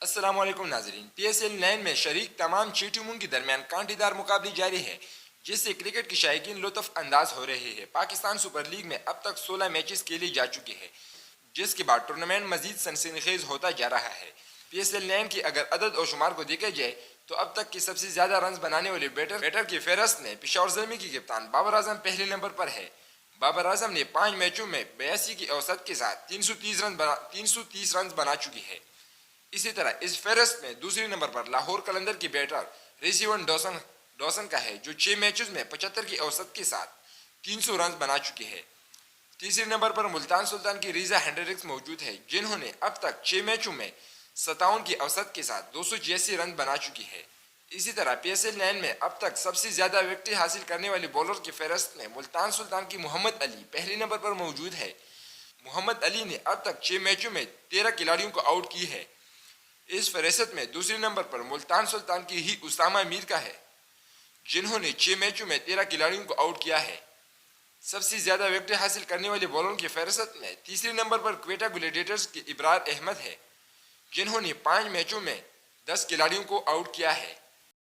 السلام علیکم ناظرین، پی ایس ایل 9 میں شریک تمام چھ ٹیموں کے درمیان کانٹے دار مقابلے جاری ہے جس سے کرکٹ کے شائقین لطف انداز ہو رہے ہیں۔ پاکستان سپر لیگ میں اب تک 16 میچز کھیلے جا چکے ہیں جس کے بعد ٹورنامنٹ مزید سنسنی خیز ہوتا جا رہا ہے۔ پی ایس ایل 9 کی اگر عدد و شمار کو دیکھا جائے تو اب تک کی سب سے زیادہ رنز بنانے والے بیٹر کی فہرست میں پشاور زلمی کی کپتان بابر اعظم پہلے نمبر پر ہے۔ بابر اعظم نے 5 میچوں میں 82 کی اوسط کے ساتھ 330 رنز بنا چکی ہے۔ اسی طرح اس فہرست میں دوسری نمبر پر لاہور قلندر کی بیٹر ریسیون ڈوسن کا ہے جو 6 میچز میں 75 کی اوسط کے ساتھ 300 رنز بنا چکی ہے۔ تیسرے نمبر پر ملتان سلطان کی ریزا ہینڈرکس موجود ہے جنہوں نے اب تک 6 میچوں میں 57 کی اوسط کے ساتھ 286 رن بنا چکی ہے۔ اسی طرح پی ایس ایل 9 میں اب تک سب سے زیادہ وکٹیں حاصل کرنے والے بولر کی فہرست میں ملتان سلطان کی محمد علی پہلے نمبر پر موجود ہے۔ محمد علی نے اب تک 6 میچوں میں 13 کھلاڑیوں کو آؤٹ کی ہے۔ اس فہرست میں دوسرے نمبر پر ملتان سلطان کی ہی اسامہ میر کا ہے جنہوں نے 6 میچوں میں 13 کھلاڑیوں کو آؤٹ کیا ہے۔ سب سے زیادہ وکٹیں حاصل کرنے والے بولروں کی فہرست میں تیسرے نمبر پر کوئٹہ گلیڈیٹرز کے ابرار احمد ہے جنہوں نے 5 میچوں میں 10 کھلاڑیوں کو آؤٹ کیا ہے۔